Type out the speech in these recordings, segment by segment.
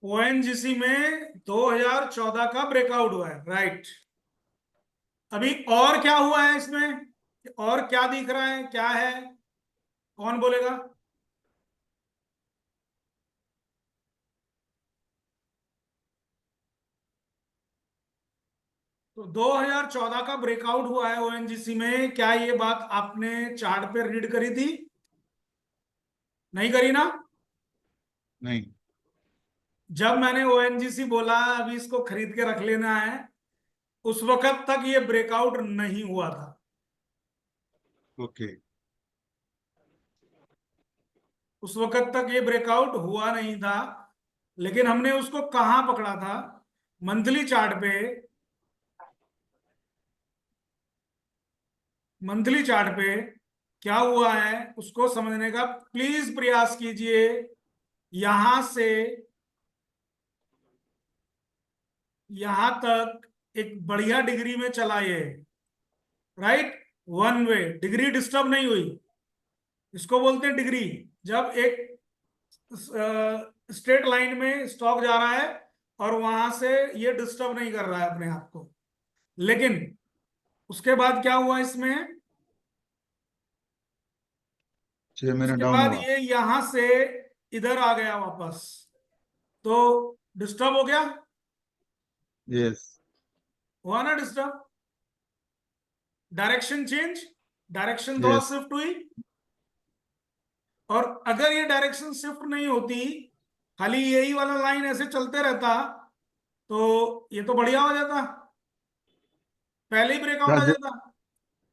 ONGC में 2014 का breakout हुआ है, राइट। अभी और क्या हुआ है इसमें, और क्या दिख रहा है, क्या है, कौन बोलेगा? तो 2014 का ब्रेकआउट हुआ है ओएनजीसी में, क्या ये बात आपने चार्ट पे रीड करी थी? नहीं करी ना? नहीं। जब मैंने ओएनजीसी बोला अभी इसको खरीद के रख लेना है, उस वक्त तक ये ब्रेकआउट नहीं हुआ था। ओके। उस वक्त तक ये ब्रेकआउट हुआ नहीं था, लेकिन हमने उसको कहां पकड़ा था? मंथली चार्ट पे। मंथली चार्ट पे क्या हुआ है उसको समझने का प्लीज प्रयास कीजिए। यहां से यहां तक एक बढ़िया डिग्री में चला ये, right. One way degree disturb नहीं हुई, इसको बोलते हैं डिग्री। जब एक स्ट्रेट लाइन में स्टॉक जा रहा है और वहां से ये डिस्टर्ब नहीं कर रहा है अपने आप को। लेकिन उसके बाद क्या हुआ इसमें? 6 महीने उसके डाउन बाद हुआ। ये यहां से इधर आ गया वापस, तो डिस्टर्ब हो गया। यस। हुआ ना डिस्टर्ब? डायरेक्शन चेंज, डायरेक्शन थोड़ा यस। शिफ्ट हुई। और अगर ये डायरेक्शन शिफ्ट नहीं होती, खाली यही वाला लाइन ऐसे चलते रहता, तो ये तो बढ़िया हो जाता, पहले ही ब्रेकआउट आ जाता।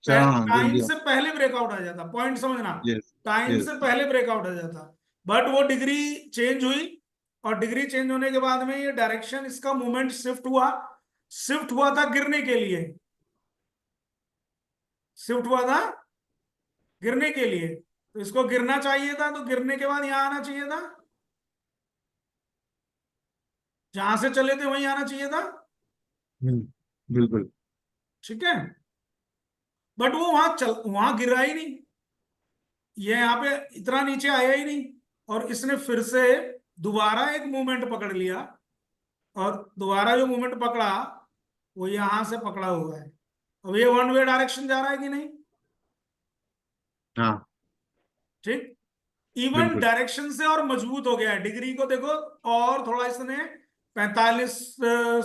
हाँ, टाइम जल्दी। से पहले ब्रेकआउट आ जाता, पॉइंट समझना। यस। Time yes. से पहले ब्रेकआउट आ जाता। बट वो डिग्री चेंज हुई, और डिग्री चेंज होने के बाद में ये डायरेक्शन, इसका मूवमेंट शिफ्ट हुआ। शिफ्ट हुआ था गिरने के लिए, शिफ्ट हुआ था गिरने के लिए। तो इसको गिरना चाहिए था, तो गिरने के बाद यहां आना चाहिए था, जहां से चले थे वहीं आना चाहिए था। बिल्कुल। ठीक है। बट वो वहां गिरा ही नहीं, ये यहाँ पे इतना नीचे आया ही नहीं। और इसने फिर से दोबारा एक मूवमेंट पकड़ लिया, और दोबारा जो मूवमेंट पकड़ा वो यहां से पकड़ा हुआ है। अब ये वन वे डायरेक्शन जा रहा है कि नहीं? हाँ। ठीक। इवन बिल्कुल। डायरेक्शन से और मजबूत हो गया है, डिग्री को देखो, और थोड़ा इसने 45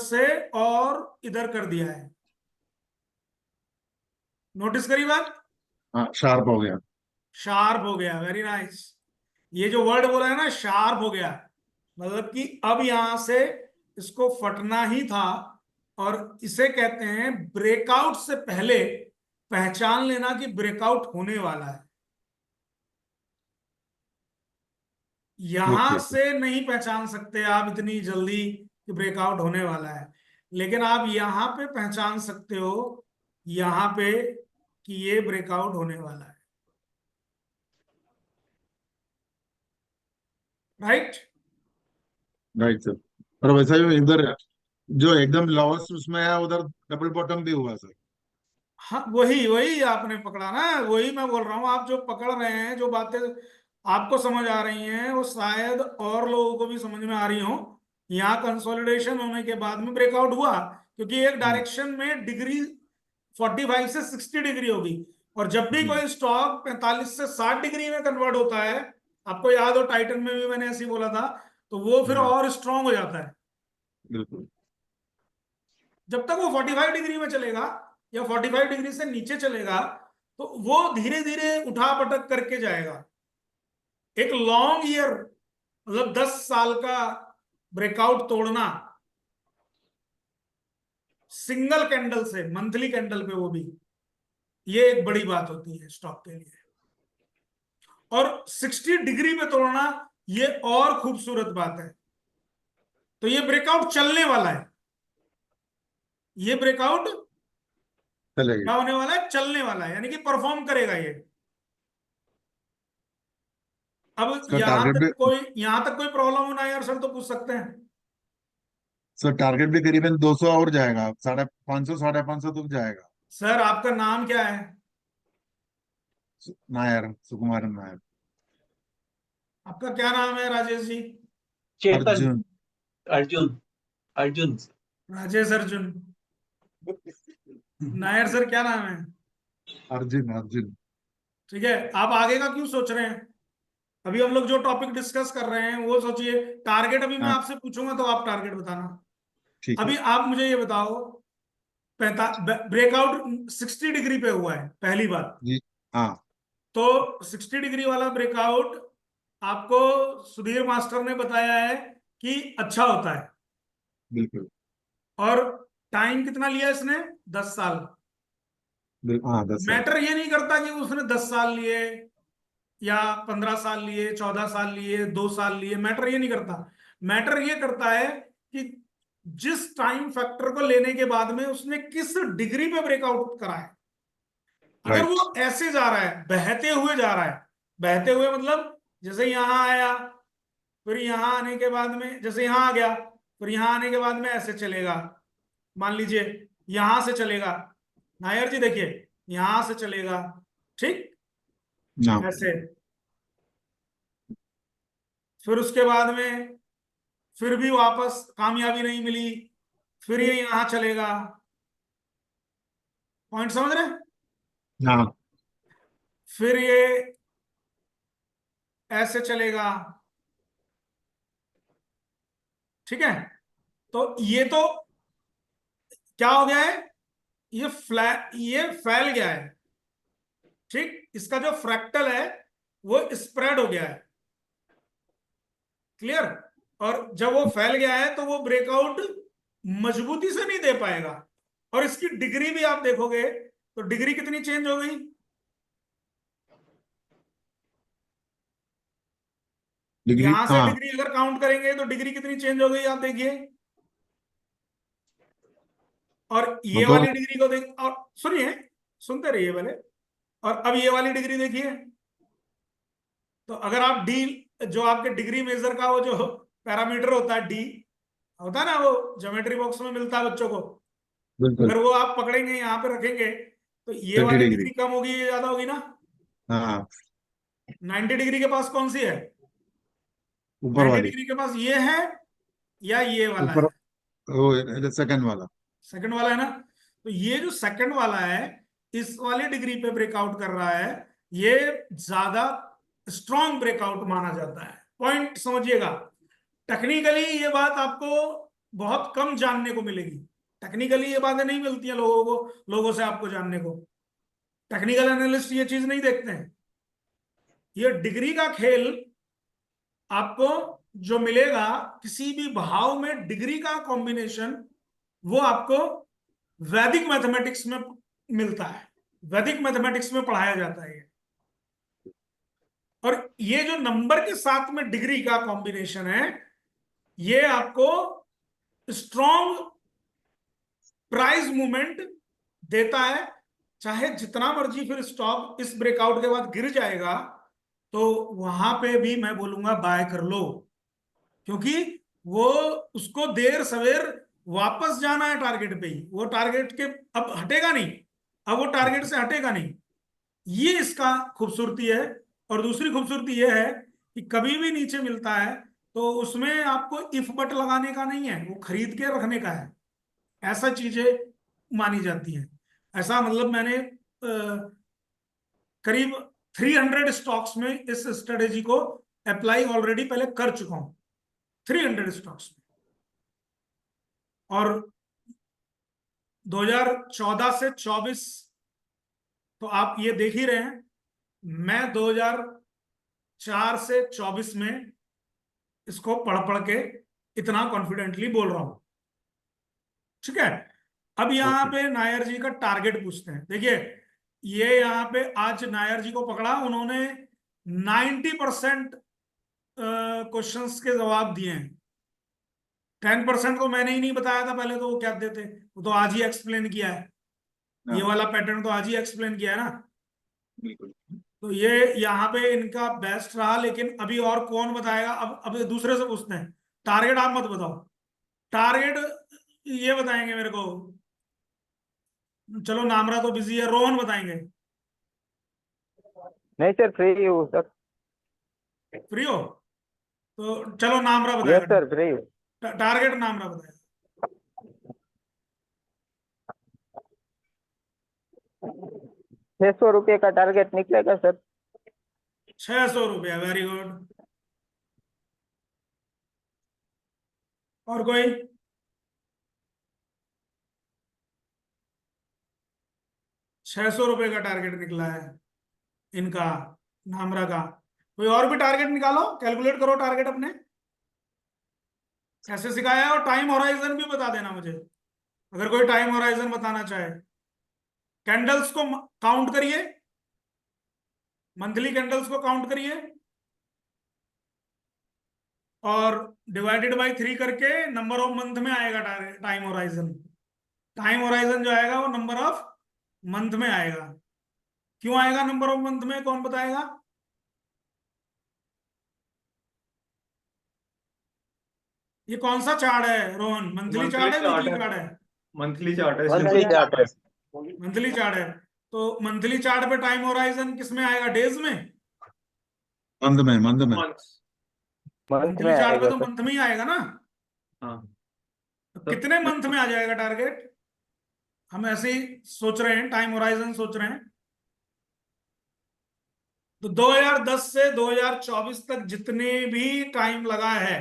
से और इधर कर दिया है। नोटिस करी बात? हाँ, शार्प हो गया। शार्प हो गया, वेरी नाइस। ये जो वर्ड बोला है ना, शार्प हो गया, मतलब कि अब यहां से इसको फटना ही था। और इसे कहते हैं ब्रेकआउट से पहले पहचान लेना कि ब्रेकआउट होने वाला है। यहां ओके। से नहीं पहचान सकते आप इतनी जल्दी कि ब्रेकआउट होने वाला है, लेकिन आप यहां पे पहचान सकते हो, यहां पे, कि ये ब्रेकआउट होने वाला है, राइट। Right sir. और वैसा ही इधर जो एकदम लॉस उसमें है उधर डबल बॉटम भी हुआ सर। हाँ, वही वही आपने पकड़ा ना, वही मैं बोल रहा हूँ। आप जो पकड़ रहे हैं, जो बातें आपको समझ आ रही हैं, वो शायद और लोगों को भी समझ में आ रही हो। यहाँ कंसोलिडेशन होने के बाद में ब्रेकआउट हुआ, क्योंकि एक हम्म। डायरेक्शन में डिग्री 45 से 60 डिग्री होगी। और जब भी जी। कोई स्टॉक 45 से 60 डिग्री में कन्वर्ट होता है, आपको याद हो टाइटन में भी मैंने ऐसे ही बोला था, तो वो फिर हाँ। और स्ट्रांग हो जाता है। बिल्कुल। जब तक वो 45 डिग्री में चलेगा, या 45 डिग्री से नीचे चलेगा, तो वो धीरे धीरे उठा पटक करके जाएगा। एक लॉन्ग ईयर, मतलब 10 साल का ब्रेकआउट तोड़ना सिंगल कैंडल से, मंथली कैंडल पे, वो भी, ये एक बड़ी बात होती है स्टॉक के लिए। और 60 डिग्री पे तोड़ना, ये और खूबसूरत बात है। तो ये ब्रेकआउट चलने वाला है, ये ब्रेकआउट चलेगी। क्या होने वाला है? चलने वाला है, यानी कि परफॉर्म करेगा ये। अब सर टारगेट भी। यहां तक कोई प्रॉब्लम होना है यार सर, तो पूछ सकते हैं। सर टारगेट भी करीबन 200 और जाएगा, 550 550 तक जाएगा। सर आपका नाम क्या है? नायर, सुकुमारन नायर। आपका क्या नाम है राजेश जी? चेतन। अर्जुन। अर्जुन। अर्जुन। राजेश अर्जुन। नायर सर क्या नाम है? अर्जुन अर्जुन। ठीक है, आप आगे का क्यों सोच रहे हैं? अभी हम लोग जो टॉपिक डिस्कस कर रहे हैं वो सोचिए। टारगेट अभी मैं हाँ आपसे पूछूंगा तो आप टारगेट बताना। ठीक है। अभी आप मुझे ये बताओ, ब्रेकआउट 60 डिग्री पे हुआ है पहली बार। जी। हाँ तो 60 डिग्री वाला ब्रेकआउट आपको सुधीर मास्टर ने बताया है कि अच्छा होता है। बिल्कुल। और टाइम कितना लिया इसने? 10 साल। बिल्कुल हाँ 10 साल। मैटर ये नहीं करता कि उसने 10 साल लिए या 15 साल लिए, 14 साल लिए, 2 साल लिए, मैटर ये नहीं करता। मैटर ये करता है कि जिस टाइम फैक्टर को लेने के बाद में उसने किस डिग्री पे ब्रेकआउट करा है। अगर राइट। वो ऐसे जा रहा है, बहते हुए जा रहा है, बहते हुए मतलब जैसे यहां आया, फिर यहां आने के बाद में जैसे यहां आ गया, फिर यहां आने के बाद में ऐसे चलेगा। मान लीजिए यहां से चलेगा, नायर जी देखिए, यहां से चलेगा, ठीक, हाँ ऐसे। फिर उसके बाद में फिर भी वापस कामयाबी नहीं मिली, फिर ये यहां चलेगा। पॉइंट समझ रहे हैं? हाँ। फिर ये ऐसे चलेगा, ठीक है। तो ये तो क्या हो गया है, ये फैल गया है, ठीक। इसका जो फ्रैक्टल है वो स्प्रेड हो गया है। क्लियर? और जब वो फैल गया है तो वो ब्रेकआउट मजबूती से नहीं दे पाएगा। और इसकी डिग्री भी आप देखोगे तो डिग्री कितनी चेंज हो गई? डिग्री यहां से हाँ। डिग्री अगर काउंट करेंगे तो डिग्री कितनी चेंज हो गई आप देखिए। और ये तो वाली डिग्री को देख, और सुनिए, सुनते रहिए पहले। और अब ये वाली डिग्री देखिए। तो अगर आप डी, जो आपके डिग्री मेजर का वो जो पैरामीटर होता है डी, होता है ना, वो ज्योमेट्री बॉक्स में मिलता है बच्चों को, बिल्कुल अगर वो आप पकड़ेंगे यहाँ पे रखेंगे तो ये 30 वाली डिग्री। डिग्री कम होगी, ये ज्यादा होगी ना? हाँ 90 डिग्री के पास कौन सी है? ऊपर 90 वाली। डिग्री के पास ये है या ये वाला ऊपर है? वो सेकंड वाला। सेकंड वाला है ना? तो ये जो सेकंड वाला है, इस वाली डिग्री पे ब्रेकआउट कर रहा है, ये ज्यादा स्ट्रॉन्ग ब्रेकआउट माना जाता है। पॉइंट समझिएगा। टेक्निकली ये बात आपको बहुत कम जानने को मिलेगी। टेक्निकली ये बातें नहीं मिलती हैं लोगों से आपको जानने को। टेक्निकल एनालिस्ट ये चीज नहीं देखते हैं। ये डिग्री का खेल आपको जो मिलेगा किसी भी भाव में, डिग्री का कॉम्बिनेशन, वो आपको वैदिक मैथमेटिक्स में मिलता है। वैदिक मैथमेटिक्स में पढ़ाया जाता है ये। और ये जो नंबर के साथ में डिग्री का कॉम्बिनेशन है, ये आपको स्ट्रॉन्ग प्राइस मूवमेंट देता है। चाहे जितना मर्जी फिर स्टॉक इस ब्रेकआउट के बाद गिर जाएगा, तो वहां पे भी मैं बोलूंगा बाय कर लो। क्योंकि वो, उसको देर सवेर वापस जाना है टारगेट पे ही। वो टारगेट के अब हटेगा नहीं, अब वो टारगेट से हटेगा नहीं। ये इसका खूबसूरती है। और दूसरी खूबसूरती ये है कि कभी भी नीचे मिलता है तो उसमें आपको इफ बट लगाने का नहीं है, वो खरीद के रखने का है। ऐसा चीजें मानी जाती हैं। ऐसा मतलब मैंने करीब 300 स्टॉक्स में इस स्ट्रेटेजी को अप्लाई ऑलरेडी पहले कर चुका हूं। 300 स्टॉक्स में। और 2014 से 24, तो आप ये देख ही रहे हैं, मैं 2004 से 24 में इसको पढ़ पढ़ के इतना कॉन्फिडेंटली बोल रहा हूं। ठीक है। अब यहां ओके। पे नायर जी का टारगेट पूछते हैं। देखिए, ये यहां पे आज नायर जी को पकड़ा, उन्होंने 90% क्वेश्चंस के जवाब दिए हैं। 10% को मैंने ही नहीं बताया था पहले, तो वो क्या देते, वो तो आज ही एक्सप्लेन किया है। ये हाँ वाला पैटर्न तो आज ही एक्सप्लेन किया है ना। बिल्कुल। तो ये यहाँ पे इनका बेस्ट रहा। लेकिन अभी और कौन बताएगा? अब दूसरे से पूछते हैं। टारगेट आप मत बताओ, टारगेट ये बताएंगे मेरे को। चलो नामरा तो बिजी है, रोहन बताएंगे। नहीं सर, फ्री हूँ सर। फ्री हो तो चलो नामरा यस बताएगा। सर, फ्री हूँ। टारगेट नामरा बताया। 600 रुपये का टारगेट निकलेगा सर। 600 रुपया, वेरी गुड। और कोई? 600 रुपये का टारगेट निकला है इनका, नामरा का। कोई और भी टारगेट निकालो, कैलकुलेट करो टारगेट अपने, कैसे सिखाया है, और टाइम होराइजन भी बता देना मुझे, अगर कोई टाइम होराइजन बताना चाहे। कैंडल्स को काउंट करिए, मंथली कैंडल्स को काउंट करिए, और डिवाइडेड बाय 3 करके नंबर ऑफ मंथ में आएगा टाइम होराइजन। टाइम होराइजन जो आएगा वो नंबर ऑफ मंथ में आएगा। क्यों आएगा नंबर ऑफ मंथ में, कौन बताएगा? ये कौन सा चार्ट है रोहन, मंथली चार्ट है, वीकली चार्ट है? मंथली चार्ट है मंथली चार्ट है। मंथली चार्ट है। तो मंथली चार्ट पे टाइम होराइजन किस में आएगा, डेज में? मंद में, मंद में। मंथ मंथली में चार्ट पे आएगा तो सर। मंथ में ही आएगा ना। हाँ तो कितने मंथ में आ जाएगा टारगेट? हम ऐसे ही सोच रहे हैं, टाइम होराइजन सोच रहे हैं। तो 2010 से 2024 तक जितने भी टाइम लगा है,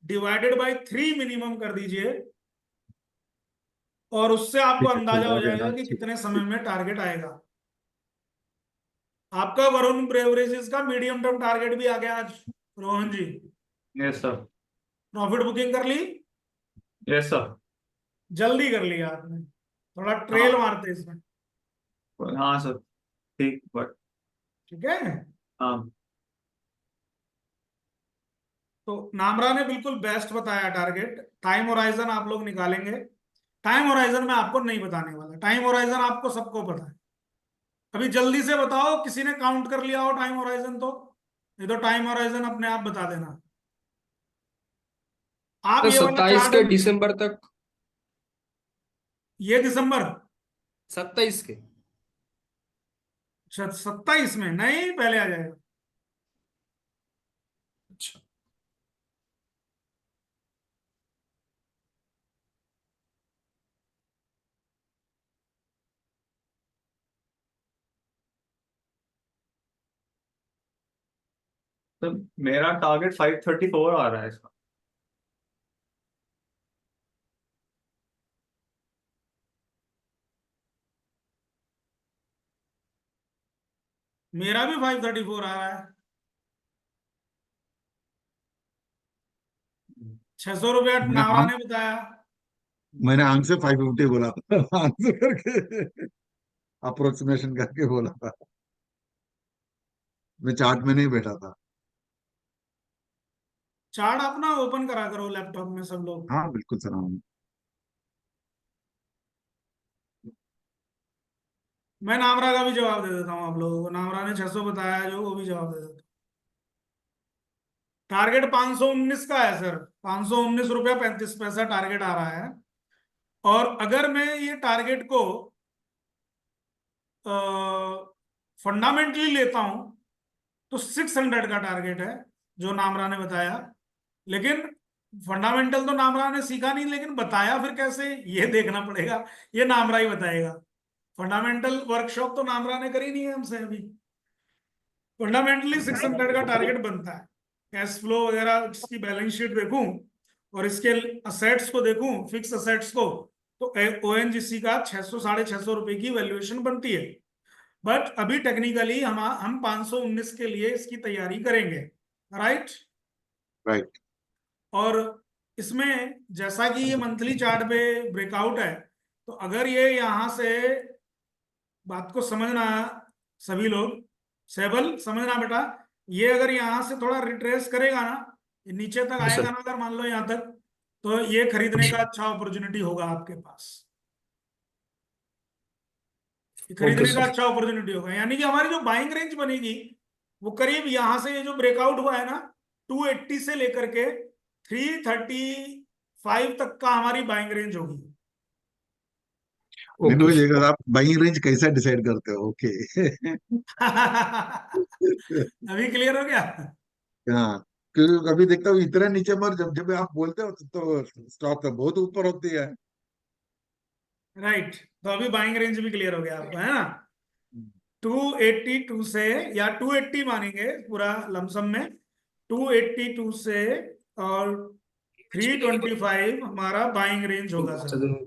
डिवाइडेड बाय 3 मिनिमम कर दीजिए, और उससे आपको ठीक है, अंदाजा हो आ गया जाएगा ना। कि कितने समय में टारगेट आएगा। आपका वरुण ब्रेवरेजेस का मीडियम टर्म टारगेट भी आ गया आज, Rohan ji. Yes sir. Profit booking कर ली? Yes sir. जल्दी कर लिया आपने, थोड़ा ट्रेल हाँ मारते इसमें। हाँ सर, ठीक बट ठीक है। हाँ तो नामरा ने बिल्कुल बेस्ट बताया टारगेट। टाइम होराइजन आप लोग निकालेंगे। टाइम होराइजन मैं आपको नहीं बताने वाला, टाइम होराइजन आपको सबको पता है। अभी जल्दी से बताओ, किसी ने काउंट कर लिया हो टाइम होराइजन तो? नहीं तो टाइम होराइजन अपने आप बता देना। आप तो ये वाला 27 के चार्ट, दिसंबर तक। ये दिसंबर? 27 के। 27 में नहीं, पहले आ जाएगा। अच्छा। तो मेरा टारगेट 534 आ रहा है इसका। मेरा भी 534 आ रहा है। 600 रुपया मैंने नावरा आंख ने बताया। मैंने आंख से 550 बोला था। आंख से करके अप्रोक्सीमेशन करके बोला था। मैं चार्ट में नहीं बैठा था। चार्ट अपना ओपन करा करो लैपटॉप में सब लोग। हाँ बिल्कुल सर, हाँ। मैं नामरा का भी जवाब दे देता हूँ आप लोगों को। नामरा ने 600 बताया जो, वो भी जवाब दे देता हूँ। टारगेट 519 का है सर, 519 रुपया 35 पैसा टारगेट आ रहा है। और अगर मैं ये टारगेट को फंडामेंटली लेता हूं तो 600 का टारगेट है जो नामरा ने बताया। लेकिन फंडामेंटल तो नामरा ने सीखा नहीं, लेकिन बताया फिर कैसे, ये देखना पड़ेगा। ये नामरा ही बताएगा। फंडामेंटल वर्कशॉप तो नामरा ने करी नहीं है हमसे अभी। फंडामेंटली 600 का टारगेट बनता है। कैश फ्लो वगैरह, इसकी बैलेंस शीट देखूं और इसके असेट्स को देखूं, फिक्स असेट्स को, तो ओएनजीसी का 600 ₹650 की वैल्यूएशन बनती है। बट अभी टेक्निकली हम 519 के लिए इसकी तैयारी करेंगे, राइट? राइट। और इसमें जैसा कि ये मंथली चार्ट पे ब्रेकआउट है, तो अगर ये यहां से, बात को समझना सभी लोग, सेबल समझना बेटा, ये अगर यहां से थोड़ा रिट्रेस करेगा ना, ये नीचे तक यस आएगा सर। ना, अगर मान लो यहां तक, तो ये खरीदने का अच्छा अपॉर्चुनिटी होगा आपके पास। ये ओके खरीदने का सर। अच्छा अपॉर्चुनिटी होगा, यानी कि हमारी जो बाइंग रेंज बनेगी वो करीब यहां से, ये जो ब्रेकआउट हुआ है ना, 280 से लेकर के 335 तक का हमारी बाइंग रेंज होगी। मैंने ओके वही सर। देखा, आप बाइंग रेंज कैसे डिसाइड करते हो? ओके। अभी क्लियर हो गया? हाँ, क्योंकि कभी देखता हूँ इतने नीचे, मर जब जब आप बोलते हो तो स्टॉक तो बहुत ऊपर होती है। राइट, तो अभी बाइंग रेंज भी क्लियर हो गया आपको, है ना। 282 से, या 280 मानेंगे पूरा लमसम में, 282 से और 325 हमारा बाइंग रेंज होगा सर।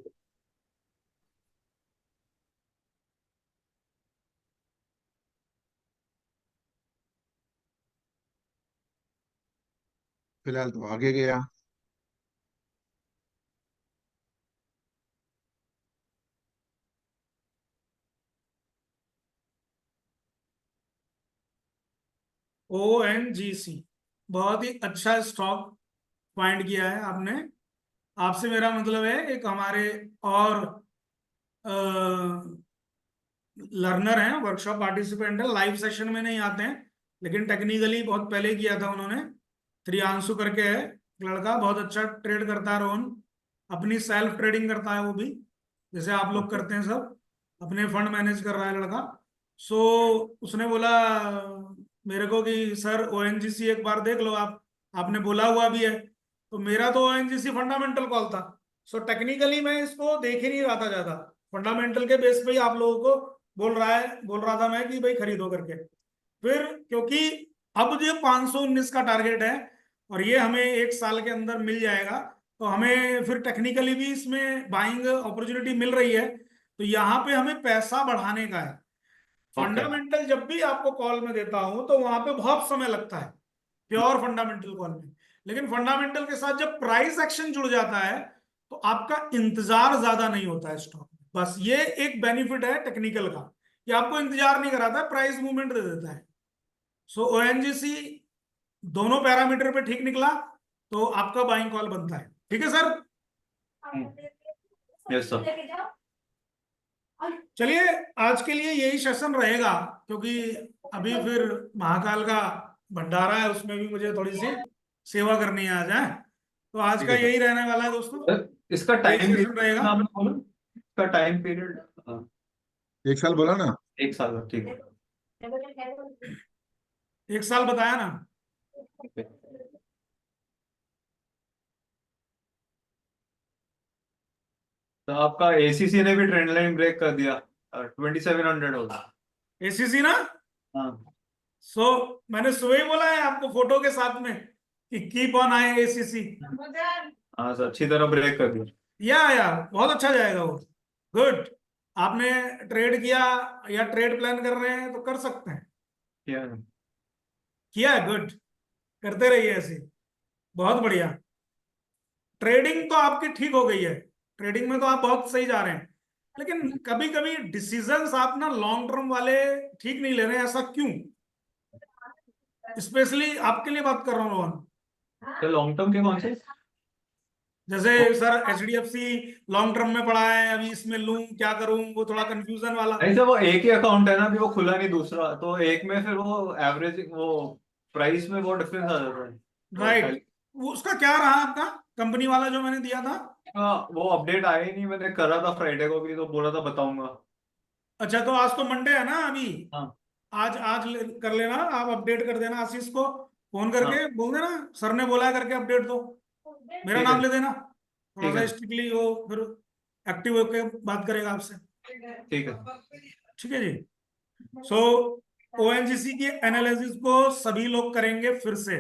फिलहाल तो आगे गया। ONGC बहुत ही अच्छा स्टॉक फाइंड किया है आपने। आपसे मेरा मतलब है एक हमारे और लर्नर हैं, वर्कशॉप पार्टिसिपेंट है, लाइव सेशन में नहीं आते हैं, लेकिन टेक्निकली बहुत पहले किया था उन्होंने। त्रियांशु करके है लड़का, बहुत अच्छा ट्रेड करता है रोहन, अपनी सेल्फ ट्रेडिंग करता है वो भी, जैसे आप लोग करते हैं सब, अपने फंड मैनेज कर रहा है लड़का। सो उसने बोला मेरे को कि सर ONGC एक बार देख लो आप, आपने बोला हुआ भी है। तो मेरा तो ONGC फंडामेंटल कॉल था, सो टेक्निकली मैं इसको देख ही नहीं रहा था ज्यादा, फंडामेंटल के बेस पे ही आप लोगों को बोल रहा था मैं कि भाई खरीदो करके। फिर क्योंकि अब जो 519 का टारगेट है और ये हमें एक साल के अंदर मिल जाएगा, तो हमें फिर टेक्निकली भी इसमें बाइंग अपॉर्चुनिटी मिल रही है, तो यहाँ पे हमें पैसा बढ़ाने का है। फंडामेंटल जब भी आपको कॉल में देता हूं तो वहां पे बहुत समय लगता है प्योर फंडामेंटल कॉल में, लेकिन फंडामेंटल के साथ जब प्राइस एक्शन जुड़ जाता है तो आपका इंतजार ज्यादा नहीं होता है स्टॉक में। बस ये एक बेनिफिट है टेक्निकल का कि आपको इंतजार नहीं कराता, प्राइस मूवमेंट दे देता है। सो ONGC दोनों पैरामीटर पे ठीक निकला तो आपका बाइंग कॉल बनता है। ठीक है सर। Yes sir. चलिए आज के लिए यही सेशन रहेगा, क्योंकि अभी फिर महाकाल का भंडारा है, उसमें भी मुझे थोड़ी सी सेवा करनी है आज है। तो आज ठीक का है यही रहने वाला है दोस्तों, सर। इसका यही टाइम सेशन पीरियड रहेगा। आपने बोला, इसका टाइम पीरियड। एक साल बोला ना। एक साल, ठीक है। एक साल बताया ना। ठीक है। तो आपका ACC ने भी ट्रेंड लाइन ब्रेक कर दिया, 2700 होगा। ACC ना, हाँ। सो मैंने सुबह ही बोला है आपको फोटो के साथ में कि कीप ऑन आए ACC। हाँ सर, अच्छी तरह ब्रेक कर दिया। या बहुत अच्छा जाएगा वो। गुड। आपने ट्रेड किया या ट्रेड प्लान कर रहे हैं तो कर सकते हैं। क्या है? किया है, गुड, करते रहिए ऐसे। बहुत बढ़िया। ट्रेडिंग तो आपकी ठीक हो गई है, ट्रेडिंग में तो आप बहुत सही जा रहे हैं, लेकिन कभी कभी डिसीजंस आप ना लॉन्ग टर्म वाले ठीक नहीं ले रहे हैं, ऐसा क्यों? स्पेशली आपके लिए बात कर रहा हूँ रोहन। तो लॉन्ग टर्म के कौन से? जैसे सर HDFC लॉन्ग टर्म में पड़ा है, अभी इसमें लूं क्या करूं, वो थोड़ा कंफ्यूजन वाला। ऐसे वो एक ही अकाउंट है ना, अभी वो खुला नहीं दूसरा, तो एक में फिर वो एवरेज, वो प्राइस में वो डिफरेंस आ जाता है। तो राइट, वो उसका क्या रहा आपका कंपनी वाला जो मैंने दिया था? वो अपडेट आया ही नहीं, मैंने करा था फ्राइडे को भी, तो बोला था बताऊंगा। अच्छा, तो आज तो मंडे है ना अभी, हाँ कर लेना आप, अपडेट कर देना आशीष को, फोन करके हाँ। बोल देना सर ने बोला है करके अपडेट दो, मेरा ठीक नाम है। ले देना, थोड़ा ठीक सा है। स्ट्रिक्टली वो फिर एक्टिव होकर बात करेगा आपसे। ठीक है। ठीक है जी। सो ONGC की एनालिसिस को सभी लोग करेंगे फिर से,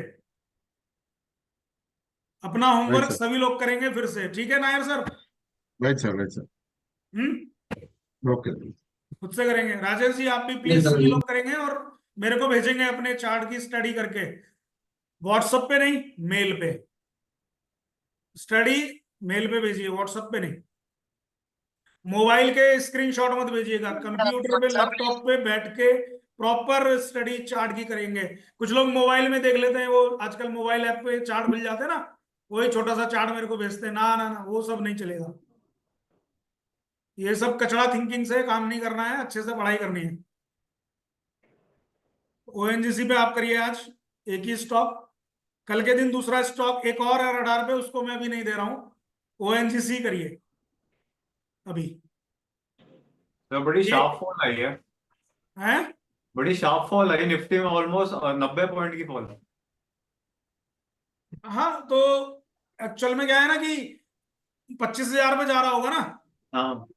अपना राइट होमवर्क सर, सभी लोग करेंगे फिर से, ठीक है Nair sir? Right sir, right sir. Okay. खुद से करेंगे। राजेश जी आप भी प्लीज सभी लोग करेंगे और मेरे को भेजेंगे अपने चार्ट की स्टडी करके, व्हाट्सएप पे नहीं, मेल पे। स्टडी मेल पे भेजिए, व्हाट्सएप पे नहीं। मोबाइल के स्क्रीनशॉट मत भेजिएगा, कंप्यूटर पे लैपटॉप पे बैठ के प्रॉपर स्टडी चार्ट की करेंगे। कुछ लोग मोबाइल में देख लेते हैं, वो आजकल मोबाइल ऐप पे चार्ट मिल जाते हैं ना, वही छोटा सा चार्ट मेरे को भेजते हैं, ना ना ना वो सब नहीं चलेगा। ये सब कचड़ा थिंकिंग से काम नहीं करना है, अच्छे से पढ़ाई करनी है। ONGC पे आप करिए आज एक ही स्टॉक, कल के दिन दूसरा स्टॉक एक और है रडार पे, उसको मैं अभी नहीं दे रहा हूं, ONGC करिए अभी। तो बड़ी ये शार्प फॉल आई है। है बड़ी शार्प फॉल आई निफ्टी में, ऑलमोस्ट 90 पॉइंट की फॉल। हाँ तो एक्चुअल में क्या है ना कि 25,000 पे जा रहा होगा ना। हाँ,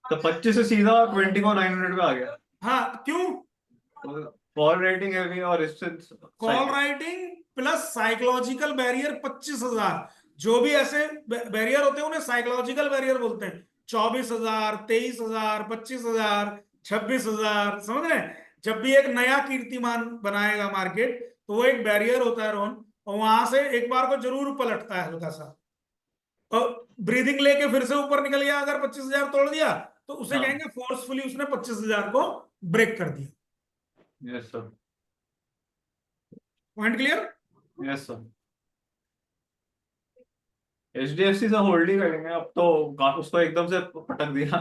तो 25 से सीधा 20 को 900 पे आ गया। हाँ क्यों? कॉल रेटिंग है और इससे call writing plus psychological barrier 25,000। जो भी ऐसे बैरियर होते हैं उन्हें साइकोलॉजिकल बैरियर बोलते हैं। 24,000, 23,000, 25,000, 26,000, समझ रहे हैं? जब भी एक नया कीर्तिमान बनाएगा मार्केट तो वो एक बैरियर होता है रोहन, और वहां से एक बार को जरूर पलटता है हल्का सा, और ब्रीदिंग लेके फिर से ऊपर निकल गया। अगर 25,000 तोड़ दिया तो उसे हाँ। कहेंगे फोर्सफुली उसने 25,000 को ब्रेक कर दिया। Yes sir. Point clear? Yes sir. HDFC से होल्ड ही करेंगे अब तो, उसको एकदम से पटक दिया।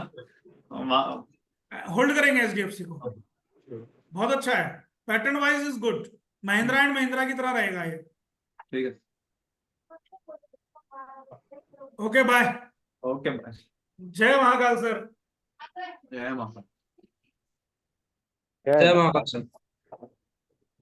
होल्ड करेंगे एचडीएफसी को, बहुत अच्छा है। Pattern wise is good. Mahindra and Mahindra की तरह रहेगा ये। ठीक है। Okay bye. Okay bye. जय महाकाल सर। जय माता। जय महाकाल सर।